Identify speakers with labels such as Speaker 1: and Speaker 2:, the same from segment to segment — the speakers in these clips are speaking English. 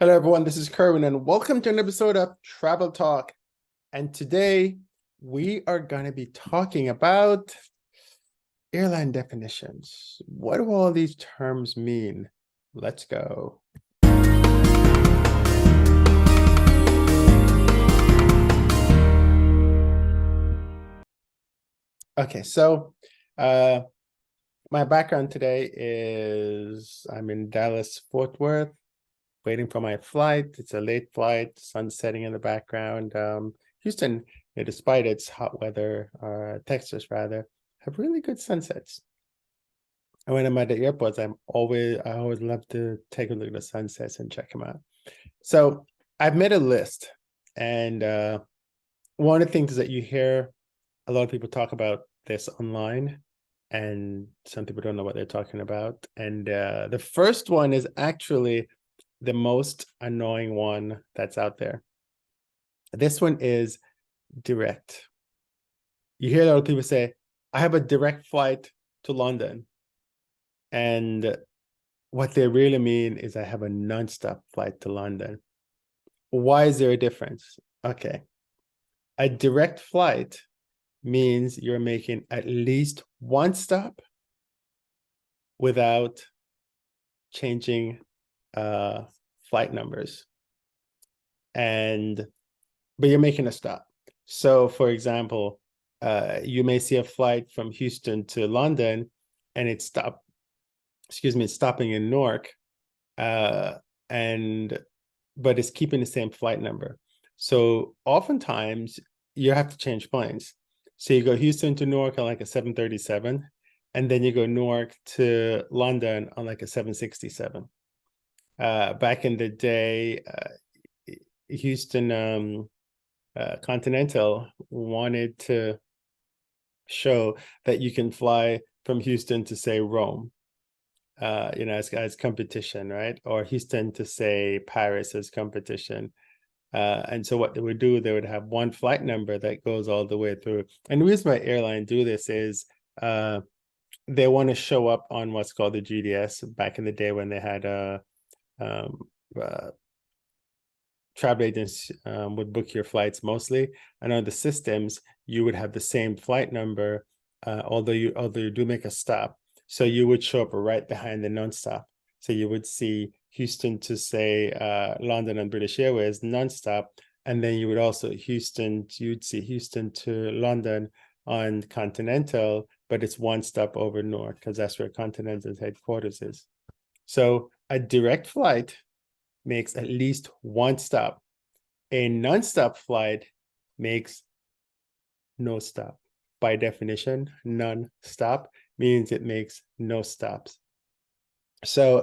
Speaker 1: Hello, everyone. This is Kerwin, and welcome to an episode of Travel Talk. And today we are going to be talking about airline definitions. What do all these terms mean? Let's go. Okay, so my background today is I'm in Dallas, Fort Worth, waiting for my flight. It's a late flight, sun setting in the background. Houston, despite its hot weather, Texas rather, have really good sunsets. And when I'm at the airports, I always love to take a look at the sunsets and check them out. So I've made a list, and one of the things that you hear a lot of people talk about this online, and some people don't know what they're talking about. And the first one is actually the most annoying one that's out there. This one is direct. You hear a lot of people say, I have a direct flight to London. And what they really mean is I have a nonstop flight to London. Why is there a difference? Okay. A direct flight means you're making at least one stop without changing flight numbers. But you're making a stop. So for example, you may see a flight from Houston to London and it's stopping in Newark, but it's keeping the same flight number. So oftentimes you have to change planes. So you go Houston to Newark on like a 737, and then you go Newark to London on like a 767. Back in the day, Houston Continental wanted to show that you can fly from Houston to, say, Rome, as competition, right? Or Houston to, say, Paris as competition. And so what they would do, they would have one flight number that goes all the way through. And the reason why airline do this is they want to show up on what's called the GDS. Back in the day when they had travel agents would book your flights mostly, and on the systems you would have the same flight number, although you do make a stop. So you would show up right behind the nonstop. So you would see Houston to, say, London on British Airways nonstop, and then you would also you'd see Houston to London on Continental, but it's one stop over Newark because that's where Continental's headquarters is. So a direct flight makes at least one stop. A non-stop flight makes no stop. By definition, non-stop means it makes no stops. So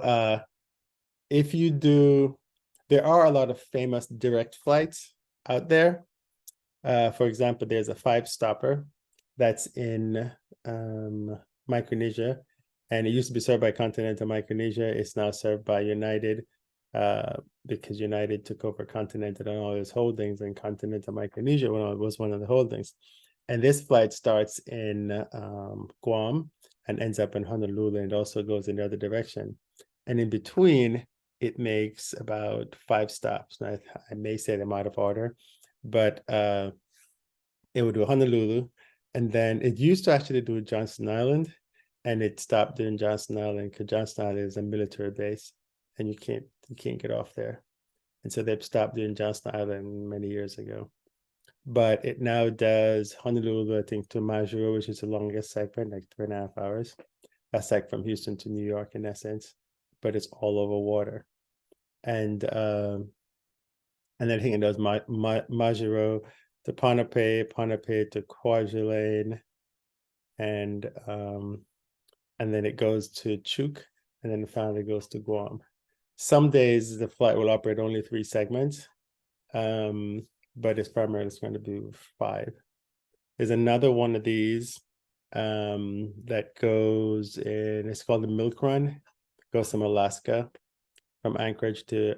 Speaker 1: there are a lot of famous direct flights out there. For example, there's a 5-stopper that's in Micronesia, and it used to be served by Continental Micronesia. It's now served by United, because United took over Continental and all its holdings, and Continental Micronesia was one of the holdings. And this flight starts in Guam and ends up in Honolulu, and also goes in the other direction. And in between, it makes about 5 stops. Now, I may say them out of order, but it would do Honolulu, and then it used to actually do Johnston Island, and it stopped doing Johnston Island because Johnston Island is a military base, and you can't get off there. And so they've stopped doing Johnston Island many years ago. But it now does Honolulu, I think, to Majuro, which is the longest segment, like 3.5 hours. That's like from Houston to New York in essence, but it's all over water. And then I think it does Majuro to Ponape to Kwajalein, and then it goes to Chuuk, and then finally goes to Guam. Some days the flight will operate only 3 segments, but it's primarily going to be 5. There's another one of these that goes in, it's called the Milk Run. It goes from Alaska, from Anchorage to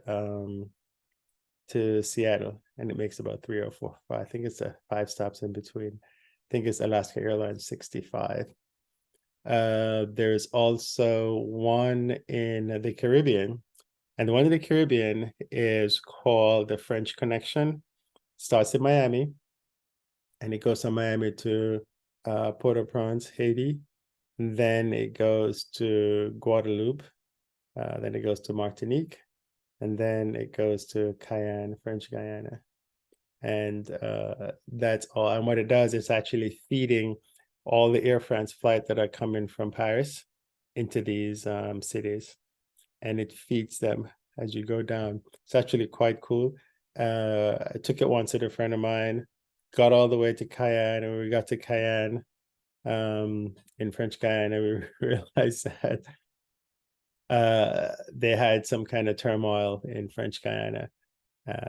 Speaker 1: Seattle, and it makes about 3 or 4, 5. I think it's 5 stops in between. I think it's Alaska Airlines 65. There's also one in the Caribbean And the one in the Caribbean is called the French Connection. Starts in Miami, and it goes from Miami to Port-au-Prince, Haiti. And then it goes to Guadeloupe. Then it goes to Martinique, and then it goes to Cayenne, French Guyana. And that's all. And what it does is actually feeding all the Air France flights that are coming from Paris into these cities, and it feeds them as you go down. It's actually quite cool. I took it once with a friend of mine, got all the way to Cayenne, and when we got to Cayenne in French Guyana, we realized that they had some kind of turmoil in French Guyana.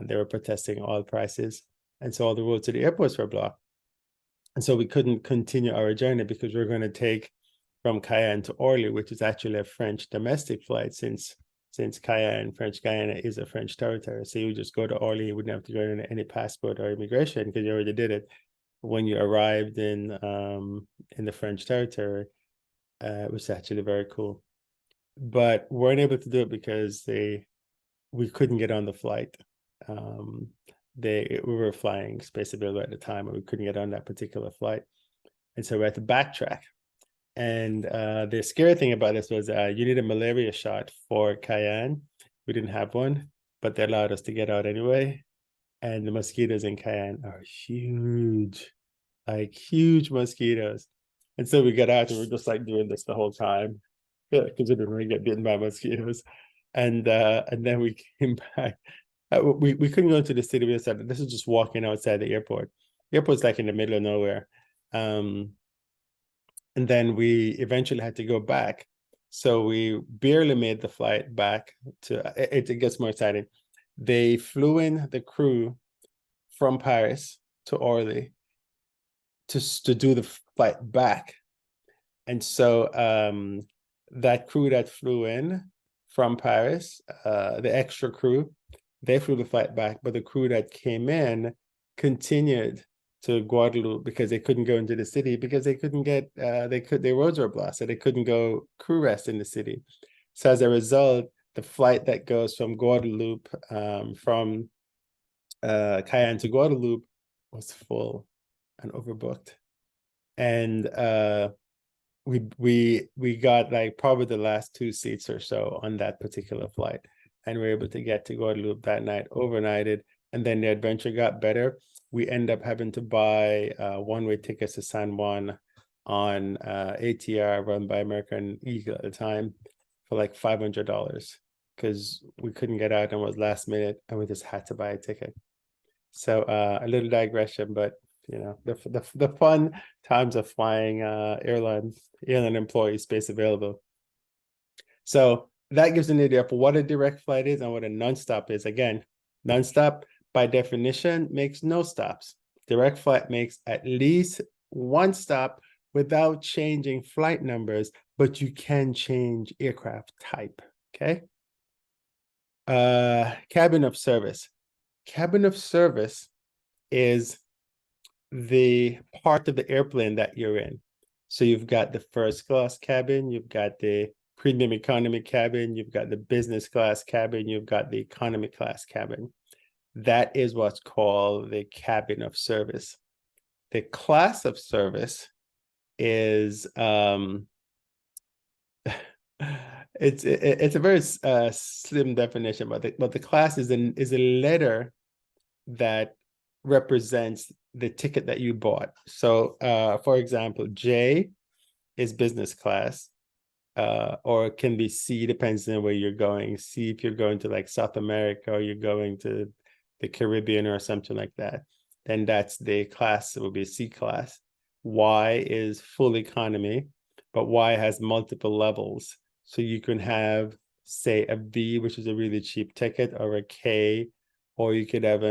Speaker 1: They were protesting oil prices, and so all the roads to the airports were blocked. And so we couldn't continue our journey because we are going to take from Cayenne to Orly, which is actually a French domestic flight since Cayenne, French Guyana is a French territory. So you just go to Orly, you wouldn't have to go in any passport or immigration because you already did it when you arrived in the French territory, which is actually very cool. But weren't able to do it because we couldn't get on the flight. We were flying Space Available at the time, and we couldn't get on that particular flight, and so we had to backtrack. And the scary thing about this was you need a malaria shot for Cayenne. We didn't have one, but they allowed us to get out anyway. And the mosquitoes in Cayenne are huge, like huge mosquitoes. And so we got out and we're just like doing this the whole time, because we didn't really get bitten by mosquitoes. And then we came back. We couldn't go into the city. We decided this is just walking outside the airport. The airport's like in the middle of nowhere. And then we eventually had to go back. So we barely made the flight back to it. It gets more exciting. They flew in the crew from Paris to Orly to do the flight back. And so that crew that flew in from Paris, the extra crew, they flew the flight back, but the crew that came in continued to Guadeloupe because they couldn't go into the city because they couldn't get their roads were blocked, so they couldn't go crew rest in the city. So as a result, the flight that goes from Guadeloupe from Cayenne to Guadeloupe was full and overbooked. And we got like probably the last 2 seats or so on that particular flight, and we were able to get to Guadeloupe that night, overnighted, and then the adventure got better. We end up having to buy one-way tickets to San Juan on ATR run by American Eagle at the time for like $500 because we couldn't get out and it was last minute, and we just had to buy a ticket. So a little digression, but you know, the fun times of flying airline employees Space Available. So that gives an idea of what a direct flight is and what a nonstop is. Again, nonstop by definition makes no stops. Direct flight makes at least one stop without changing flight numbers, but you can change aircraft type. Okay. Cabin of service. Cabin of service is the part of the airplane that you're in. So you've got the first class cabin, you've got the premium economy cabin, you've got the business class cabin, you've got the economy class cabin. That is what's called the cabin of service. The class of service is it's a very slim definition, but the class is a letter that represents the ticket that you bought. So for example, J is business class, or it can be C, depends on where you're going. C if you're going to like South America or you're going to the Caribbean or something like that, then that's the class. It will be C class. Y is full economy, but Y has multiple levels. So you can have, say, a B, which is a really cheap ticket, or a K, or you could have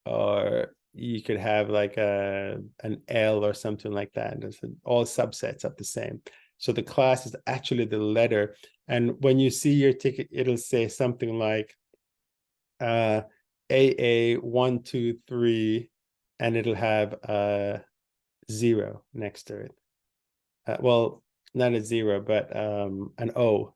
Speaker 1: or you could have like an L or something like that. There's all subsets of the same. So the class is actually the letter. And when you see your ticket, it'll say something like AA123, and it'll have a 0 next to it. Well, not a 0, but an O.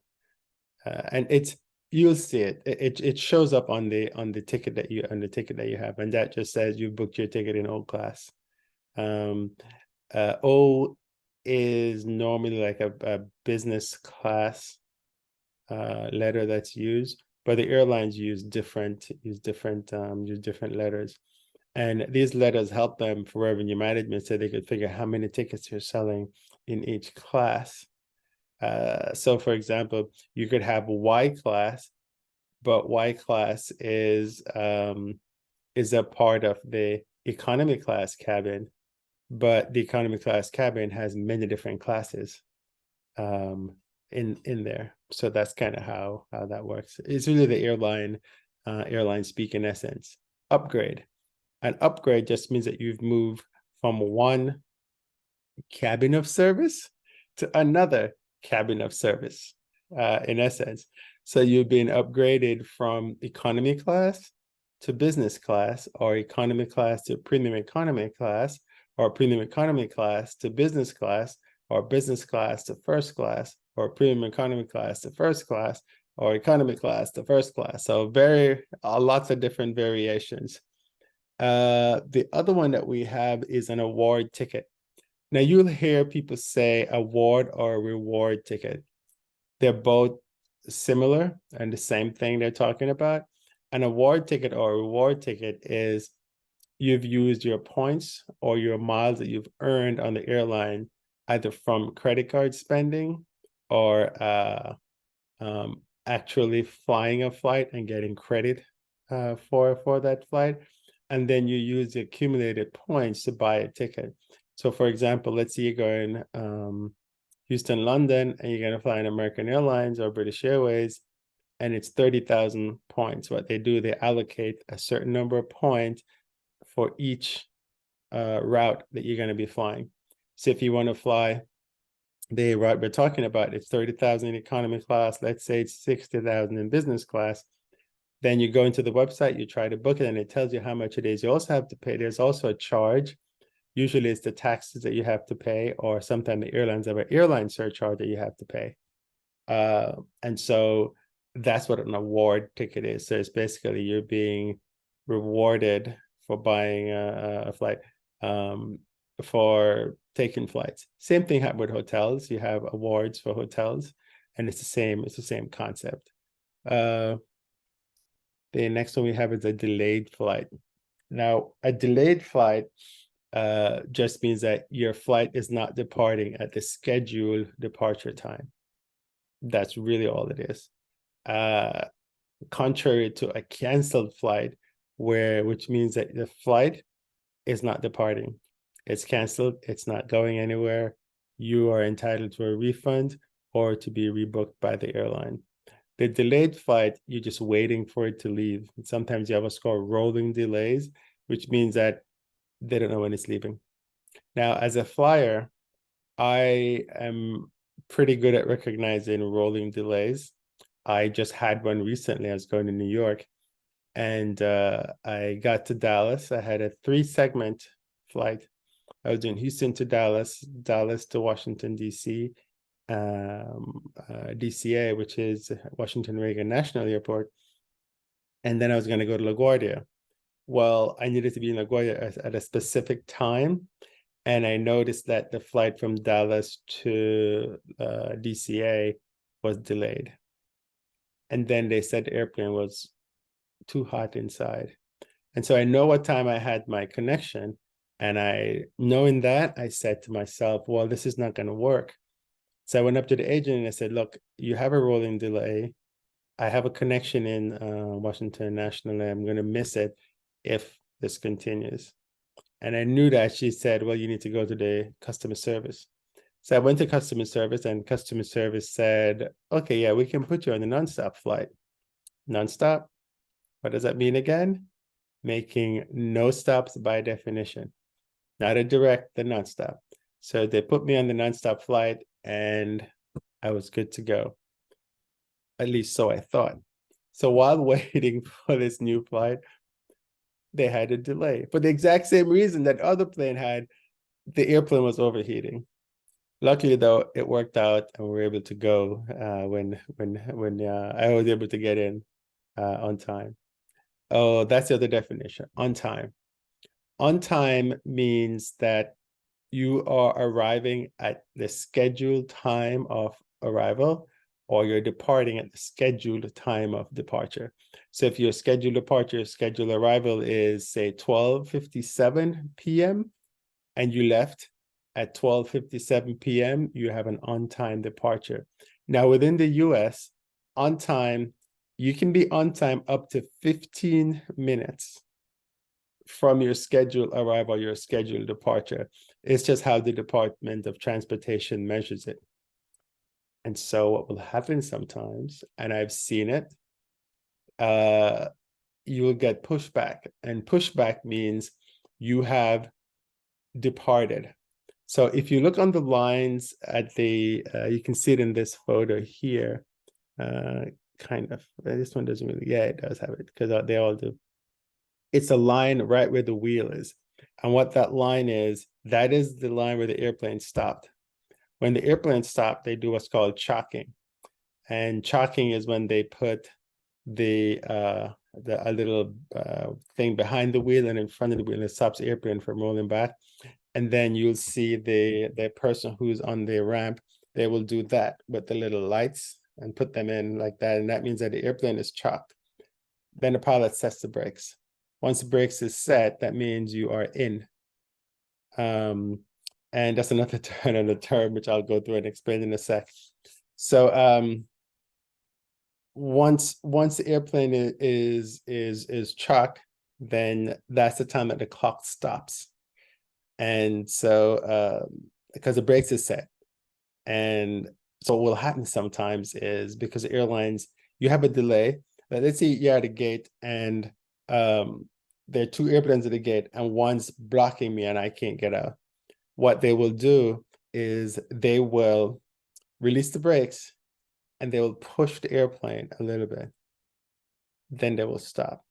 Speaker 1: And it's You'll see it. It shows up on the ticket that you have, and that just says you booked your ticket in O class. O is normally like a business class letter that's used, but the airlines use different letters. And these letters help them for revenue management so they could figure how many tickets you're selling in each class. So for example, you could have Y class, but Y class is a part of the economy class cabin, but the economy class cabin has many different classes in there. So that's kind of how that works. It's really the airline speak in essence. Upgrade. An upgrade just means that you've moved from one cabin of service to another cabin of service, in essence. So you've been upgraded from economy class to business class, or economy class to premium economy class, or premium economy class to business class, or business class to first class, or premium economy class to first class, or economy class to first class. So lots of different variations. The other one that we have is an award ticket. Now you'll hear people say award or reward ticket. They're both similar and the same thing they're talking about. An award ticket or reward ticket is you've used your points or your miles that you've earned on the airline, either from credit card spending or actually flying a flight and getting credit for that flight. And then you use the accumulated points to buy a ticket. So for example, let's say you're going Houston, London, and you're going to fly in American Airlines or British Airways, and it's 30,000 points. What they do, they allocate a certain number of points for each route that you're going to be flying. So if you want to fly the route we're talking about, it's 30,000 in economy class, let's say it's 60,000 in business class. Then you go into the website, you try to book it, and it tells you how much it is. You also have to pay. There's also a charge. Usually it's the taxes that you have to pay, or sometimes the airlines have an airline surcharge that you have to pay. And so that's what an award ticket is. So it's basically you're being rewarded for buying a flight, for taking flights. Same thing happened with hotels. You have awards for hotels, and it's the same concept. The next one we have is a delayed flight. Now, a delayed flight just means that your flight is not departing at the scheduled departure time. That's really all it is. Contrary to a canceled flight, which means that the flight is not departing. It's canceled. It's not going anywhere. You are entitled to a refund or to be rebooked by the airline. The delayed flight, you're just waiting for it to leave. And sometimes you have what's called rolling delays, which means that they don't know when it's leaving. Now, as a flyer, I am pretty good at recognizing rolling delays. I just had one recently. I was going to New York, and I got to Dallas. I had a 3-segment flight. I was doing Houston to Dallas, Dallas to Washington, D.C., DCA, which is Washington Reagan National Airport. And then I was going to go to LaGuardia. Well, I needed to be in LaGuardia at a specific time. And I noticed that the flight from Dallas to DCA was delayed. And then they said the airplane was too hot inside. And so I know what time I had my connection. And knowing that, I said to myself, well, this is not going to work. So I went up to the agent and I said, look, you have a rolling delay. I have a connection in Washington National, and I'm going to miss it if this continues. And I knew that. She said, well, you need to go to the customer service. So I went to customer service, and customer service said, okay, yeah, we can put you on a nonstop flight. Nonstop? What does that mean again? Making no stops by definition. Not a direct, the nonstop. So they put me on the nonstop flight, and I was good to go. At least so I thought. So while waiting for this new flight, they had a delay for the exact same reason that other plane had. The airplane was overheating. Luckily, though, it worked out, and we were able to go when I was able to get in on time. Oh, that's the other definition, on time. On time means that you are arriving at the scheduled time of arrival, or you're departing at the scheduled time of departure. So if your scheduled departure, scheduled arrival is, say, 12:57 p.m., and you left at 12:57 p.m., you have an on-time departure. Now, within the US, on time, you can be on time up to 15 minutes from your scheduled arrival, your scheduled departure. It's just how the Department of Transportation measures it. And so what will happen sometimes, and I've seen it, you will get pushback. And pushback means you have departed. So if you look on the lines at the, you can see it in this photo here, kind of. This one doesn't really, yeah, it does have it, because they all do. It's a line right where the wheel is. And what that line is, that is the line where the airplane stopped. When the airplane stopped, they do what's called chocking. And chocking is when they put a little thing behind the wheel and in front of the wheel, and it stops the airplane from rolling back. And then you'll see the person who's on the ramp, they will do that with the little lights and put them in like that. And that means that the airplane is chocked. Then the pilot sets the brakes. Once the brakes is set, that means you are in. And that's another turn on the term, which I'll go through and explain in a sec. So once the airplane is chocked, then that's the time that the clock stops. And so because the brakes is set. And so what will happen sometimes is, because the airlines, you have a delay. Let's say you're at a gate, and there are two airplanes at the gate, and one's blocking me and I can't get out. What they will do is they will release the brakes and they will push the airplane a little bit. Then they will stop.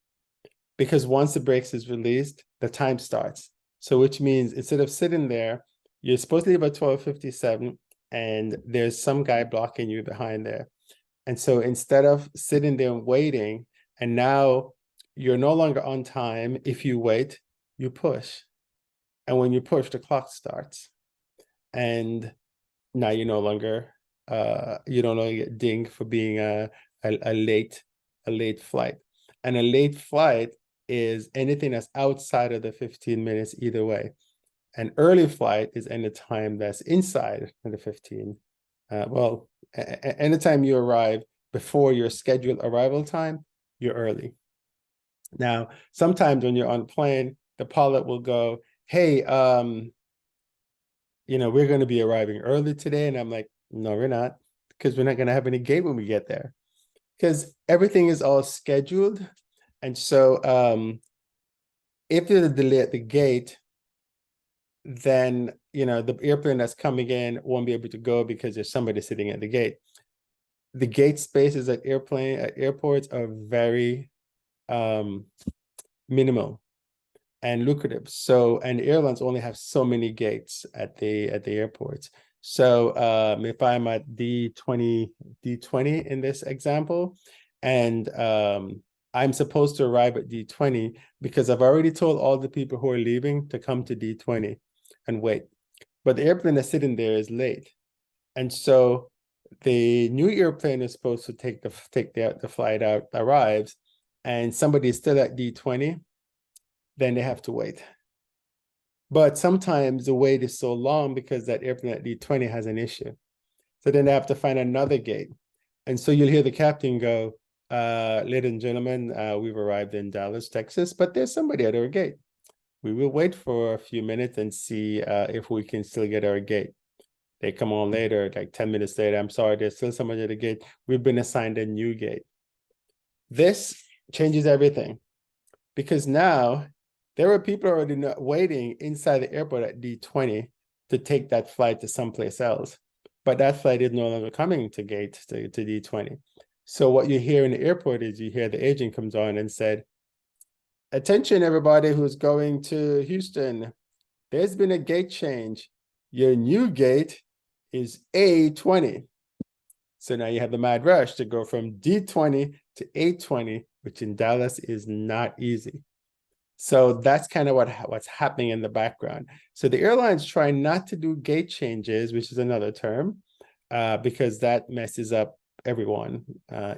Speaker 1: Because once the brakes is released, the time starts. So which means instead of sitting there, you're supposed to leave at 12:57, and there's some guy blocking you behind there. And so instead of sitting there and waiting, and now you're no longer on time, if you wait, you push. And when you push, the clock starts. And now you no longer get dinged for being a late flight. And a late flight is anything that's outside of the 15 minutes either way. An early flight is any time that's inside of the 15. Anytime you arrive before your scheduled arrival time, you're early. Now, sometimes when you're on a plane, the pilot will go, hey, we're going to be arriving early today. And I'm like, no, we're not, because we're not going to have any gate when we get there, because everything is all scheduled. And so if there's a delay at the gate, then the airplane that's coming in won't be able to go because there's somebody sitting at the gate. The gate spaces at airports are very minimal and lucrative. So, and airlines only have so many gates at the airports. So if I'm at D20 in this example, and I'm supposed to arrive at D20 because I've already told all the people who are leaving to come to D20 and wait. But the airplane that's sitting there is late. And so the new airplane is supposed to take the flight out, arrives, and somebody is still at D20, then they have to wait. But sometimes the wait is so long because that airplane at D20 has an issue. So then they have to find another gate. And so you'll hear the captain go, ladies and gentlemen, we've arrived in Dallas, Texas, but there's somebody at our gate. We will wait for a few minutes and see if we can still get our gate. They come on later, like 10 minutes later. I'm sorry, there's still somebody at the gate. We've been assigned a new gate. This changes everything, because now there were people already waiting inside the airport at D20 to take that flight to someplace else. But that flight is no longer coming to D20. So what you hear in the airport is you hear the agent comes on and said, attention, everybody who's going to Houston. There's been a gate change. Your new gate is A20. So now you have the mad rush to go from D20 to A20, which in Dallas is not easy. So that's kind of what's happening in the background. So the airlines try not to do gate changes, which is another term, because that messes up everyone,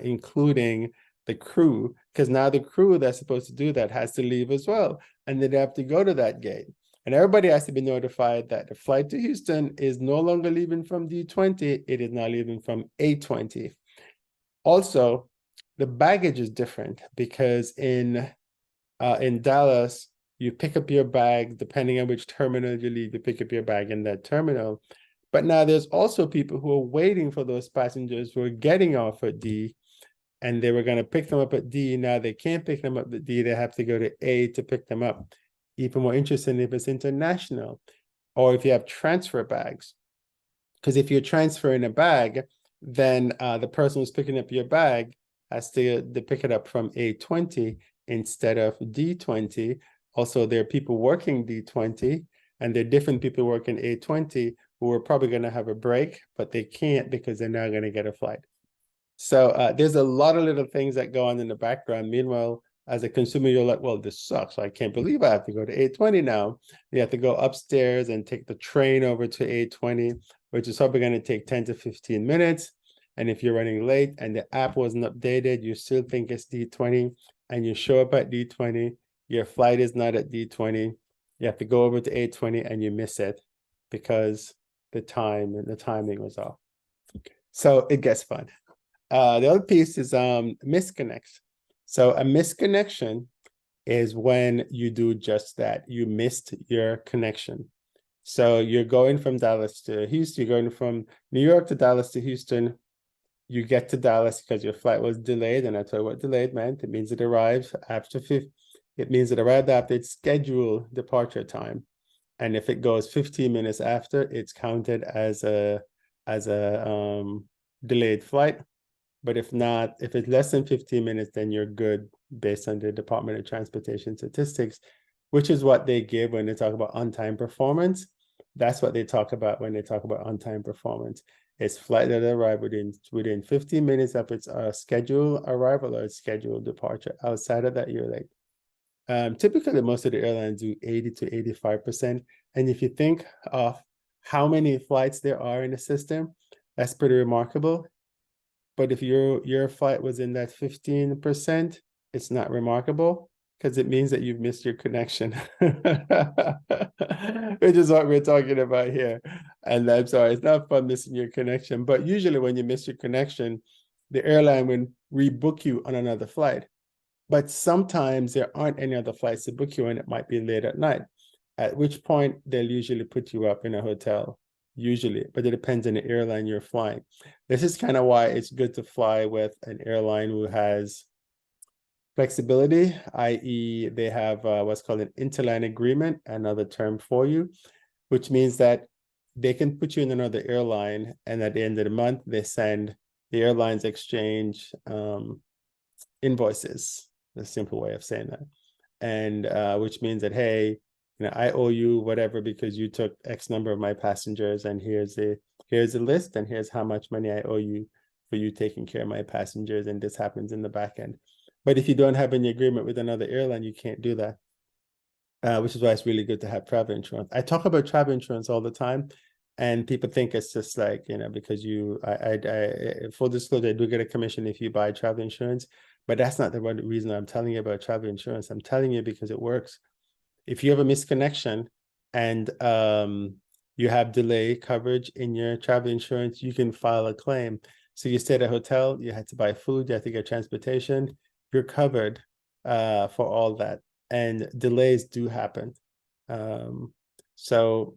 Speaker 1: including the crew, because now the crew that's supposed to do that has to leave as well, and they have to go to that gate. And everybody has to be notified that the flight to Houston is no longer leaving from D20, it is now leaving from A20. Also, the baggage is different because in Dallas, you pick up your bag, depending on which terminal you leave, you pick up your bag in that terminal. But now there's also people who are waiting for those passengers who are getting off at D, and they were going to pick them up at D. Now they can't pick them up at D. They have to go to A to pick them up. Even more interesting if it's international, or if you have transfer bags. Because if you're transferring a bag, then the person who's picking up your bag has to pick it up from A20 instead of D20. Also, there are people working D20, and there are different people working A20 who are probably going to have a break, but they can't because they're not going to get a flight. So there's a lot of little things that go on in the background. Meanwhile, as a consumer, you're like, well, this sucks. I can't believe I have to go to A20 now. You have to go upstairs and take the train over to A20, which is probably going to take 10 to 15 minutes. And if you're running late and the app wasn't updated, you still think it's D20, and you show up at D20, your flight is not at D20. You have to go over to A20 and you miss it because the timing was off. So it gets fun. The other piece is misconnects. So a misconnection is when you do just that. You missed your connection. So you're going from Dallas to Houston, you're going from New York to Dallas to Houston. You get to Dallas because your flight was delayed, and I told you what delayed meant. It means it arrived after it means it arrived after its scheduled departure time. And if it goes 15 minutes after, it's counted as a delayed flight. But if not, if it's less than 15 minutes, then you're good based on the Department of Transportation statistics, which is what they give when they talk about on-time performance. That's what they talk about when they talk about on-time performance. It's flight that arrive within 15 minutes of its scheduled arrival or scheduled departure. Outside of that, you're late. Typically, most of the airlines do 80 to 85%. And if you think of how many flights there are in the system, that's pretty remarkable. But if your flight was in that 15%, it's not remarkable because it means that you've missed your connection, which is what we're talking about here. And I'm sorry, it's not fun missing your connection. But usually when you miss your connection, the airline will rebook you on another flight. But sometimes there aren't any other flights to book you, and it might be late at night, at which point they'll usually put you up in a hotel. Usually, but it depends on the airline you're flying. This is kind of why it's good to fly with an airline who has flexibility, i.e. they have what's called an interline agreement, another term for you, which means that they can put you in another airline, and at the end of the month, the airlines exchange invoices, a simple way of saying that. And which means that, hey, I owe you whatever because you took X number of my passengers, and here's a list, and here's how much money I owe you for you taking care of my passengers, and this happens in the back end. But if you don't have any agreement with another airline, you can't do that, which is why it's really good to have travel insurance. I talk about travel insurance all the time, and people think it's just like, because full disclosure, I do get a commission if you buy travel insurance, but that's not the reason I'm telling you about travel insurance. I'm telling you because it works. If you have a misconnection and you have delay coverage in your travel insurance, you can file a claim. So you stay at a hotel, you had to buy food, you have to get transportation, you're covered for all that. And delays do happen. So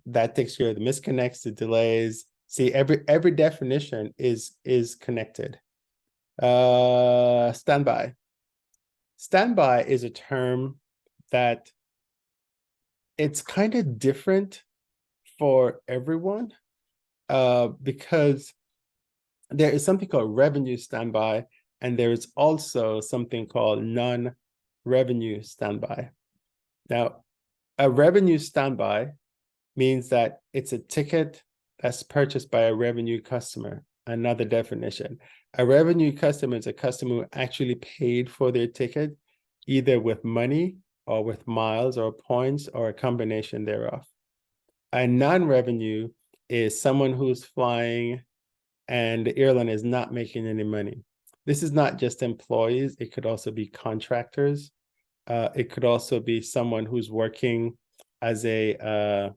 Speaker 1: that takes care of the misconnects, the delays. See, every definition is connected. Standby. Standby is a term that it's kind of different for everyone because there is something called revenue standby, and there is also something called non-revenue standby. Now, a revenue standby means that it's a ticket That's purchased by a revenue customer. Another definition. A revenue customer is a customer who actually paid for their ticket, either with money or with miles or points or a combination thereof. A non-revenue is someone who's flying and the airline is not making any money. This is not just employees. It could also be contractors. It could also be someone who's working as a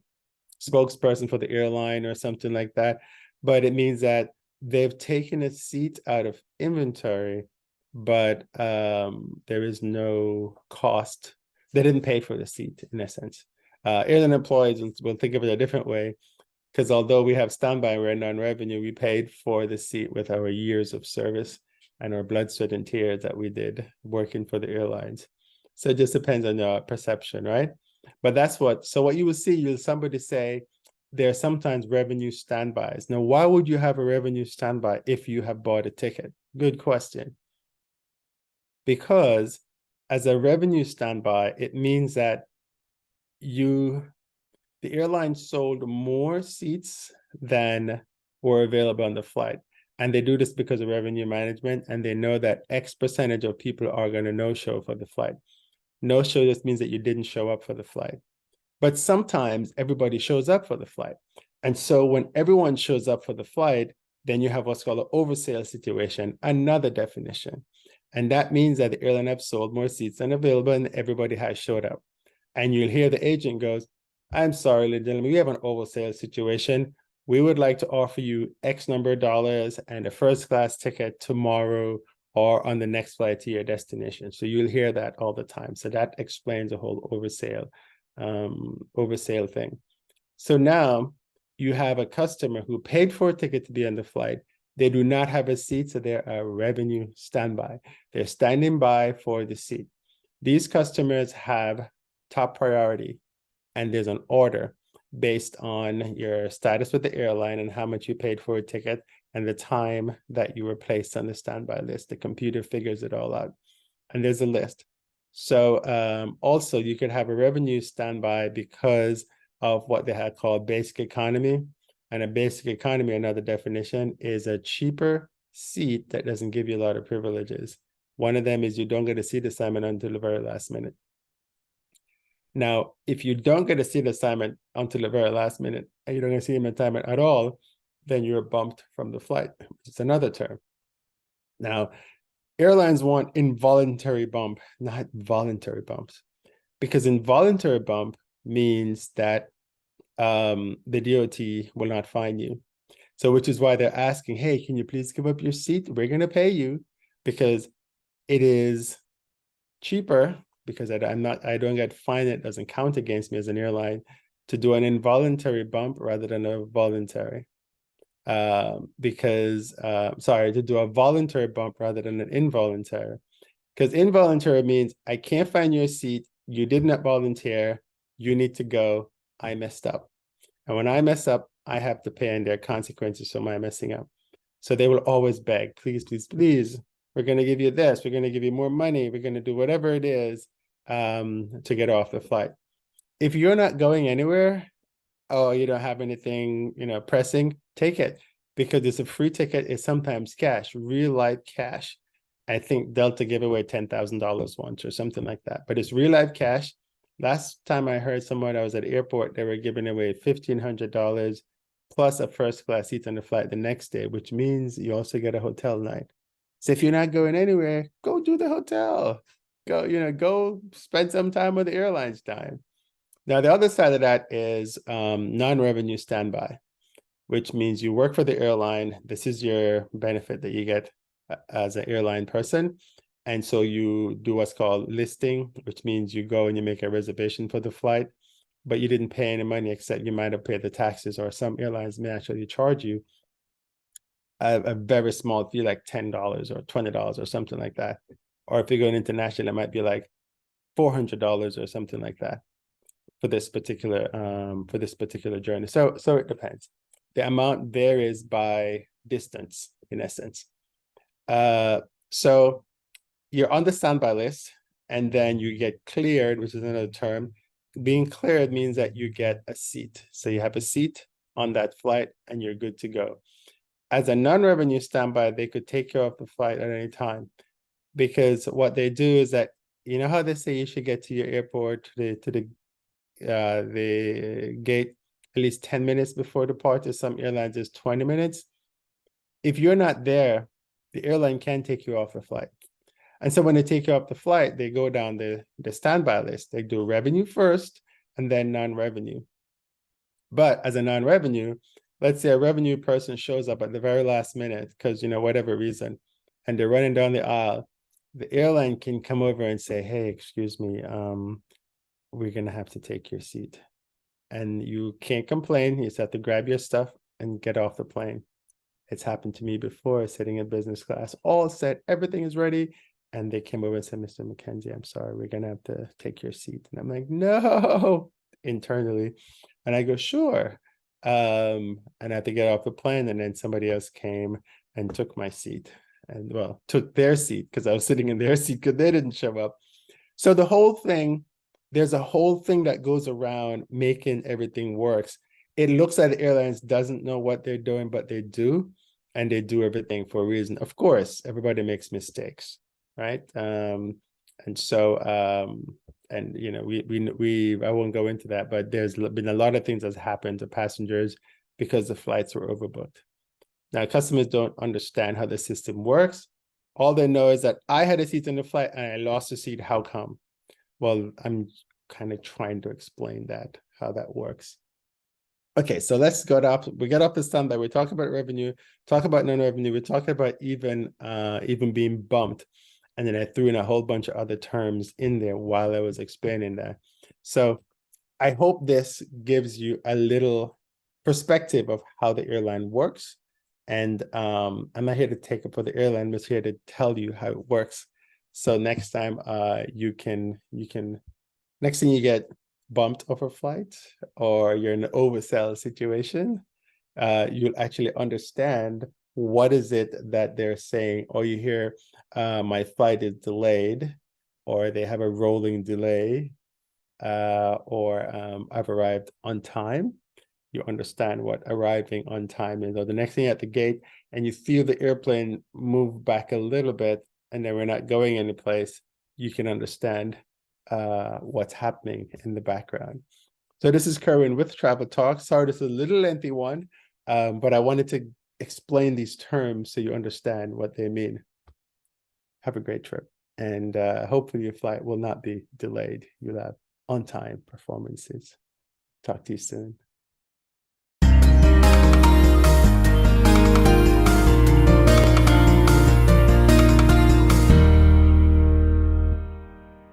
Speaker 1: spokesperson for the airline or something like that. But it means that they've taken a seat out of inventory, but there is no cost. They didn't pay for the seat, in essence. Airline employees will think of it a different way, because although we have standby and we're non-revenue, we paid for the seat with our years of service and our blood, sweat, and tears that we did working for the airlines. So it just depends on your perception, right? But that's what you will see, you'll somebody say, there are sometimes revenue standbys. Now, why would you have a revenue standby if you have bought a ticket? Good question. Because as a revenue standby, it means that the airline sold more seats than were available on the flight. And they do this because of revenue management, and they know that X percentage of people are going to no-show for the flight. No-show just means that you didn't show up for the flight. But sometimes everybody shows up for the flight. And so when everyone shows up for the flight, then you have what's called an oversale situation, another definition. And that means that the airline have sold more seats than available and everybody has showed up. And you'll hear the agent goes, I'm sorry, ladies and gentlemen, we have an oversale situation. We would like to offer you X number of dollars and a first class ticket tomorrow or on the next flight to your destination. So you'll hear that all the time. So that explains the whole oversale thing. So now you have a customer who paid for a ticket to be on the flight. They do not have a seat, so they're a revenue standby. They're standing by for the seat. These customers have top priority, and there's an order based on your status with the airline and how much you paid for a ticket and the time that you were placed on the standby list. The computer figures it all out, and there's a list. So also you could have a revenue standby because of what they had called basic economy. And a basic economy, another definition, is a cheaper seat that doesn't give you a lot of privileges. One of them is you don't get a seat assignment until the very last minute. Now, if you don't get a seat assignment until the very last minute, and you don't get a seat assignment at all, then you're bumped from the flight, which is another term. Now, airlines want involuntary bump, not voluntary bumps, because involuntary bump means that the DOT will not fine you. So which is why they're asking, hey, can you please give up your seat? We're going to pay you because it is cheaper, because I don't get fined. It doesn't count against me as an airline to do an involuntary bump rather than a voluntary. To do a voluntary bump rather than an involuntary. Because involuntary means I can't find your seat, you did not volunteer, you need to go, I messed up. And when I mess up, I have to pay, and there are consequences for my messing up. So they will always beg, please, please, please, we're going to give you this, we're going to give you more money, we're going to do whatever it is to get off the flight. If you're not going anywhere, or you don't have anything, pressing, take it, because it's a free ticket. It's sometimes cash, real life cash. I think Delta gave away $10,000 once or something like that, but it's real life cash. Last time I heard someone, I was at the airport, they were giving away $1,500 plus a first class seat on the flight the next day, which means you also get a hotel night. So if you're not going anywhere, go do the hotel. Go spend some time with the airline's time. Now, the other side of that is non-revenue standby, which means you work for the airline. This is your benefit that you get as an airline person. And so you do what's called listing, which means you go and you make a reservation for the flight, but you didn't pay any money, except you might have paid the taxes, or some airlines may actually charge you a very small fee, like $10 or $20 or something like that. Or if you're going international, it might be like $400 or something like that for this particular journey. So it depends. The amount varies by distance, in essence. So you're on the standby list, and then you get cleared, which is another term. Being cleared means that you get a seat. So you have a seat on that flight and you're good to go. As a non-revenue standby, they could take you off the flight at any time, because what they do is that, you know how they say you should get to your airport, the gate at least 10 minutes before departure. Some airlines is 20 minutes. If you're not there, the airline can take you off the flight. And so when they take you off the flight, they go down the standby list. They do revenue first and then non-revenue. But as a non-revenue, let's say a revenue person shows up at the very last minute because, whatever reason, and they're running down the aisle, the airline can come over and say, hey, excuse me, we're going to have to take your seat. And you can't complain. You just have to grab your stuff and get off the plane. It's happened to me before, sitting in business class, all set, everything is ready. And they came over and said, Mr. McKenzie, I'm sorry, we're going to have to take your seat. And I'm like, no, internally. And I go, sure. And I had to get off the plane. And then somebody else came and took my seat, and well, took their seat because I was sitting in their seat because they didn't show up. So the whole thing, there's a whole thing that goes around making everything works. It looks like the airlines doesn't know what they're doing, but they do. And they do everything for a reason. Of course, everybody makes mistakes, right? And we I won't go into that, but there's been a lot of things that's happened to passengers because the flights were overbooked. Now, customers don't understand how the system works. All they know is that I had a seat in the flight and I lost a seat. How come? Well, I'm kind of trying to explain that, how that works. Okay, so let's go up. We got up to standby. We talk about revenue, talk about non-revenue. We talk about even being bumped. And then I threw in a whole bunch of other terms in there while I was explaining that. So I hope this gives you a little perspective of how the airline works. And I'm not here to take up for the airline, I'm just here to tell you how it works. So next time you can next thing you get bumped off a flight or you're in an oversell situation, you'll actually understand what is it that they're saying, or you hear my flight is delayed, or they have a rolling delay, or I've arrived on time. You understand what arriving on time is. Or the next thing at the gate and you feel the airplane move back a little bit and then we're not going anyplace, you can understand what's happening in the background. So this is Kerwin with Travel Talk. Sorry, this is a little lengthy one, but I wanted to explain these terms so you understand what they mean. Have a great trip. And hopefully your flight will not be delayed. You'll have on-time performances. Talk to you soon.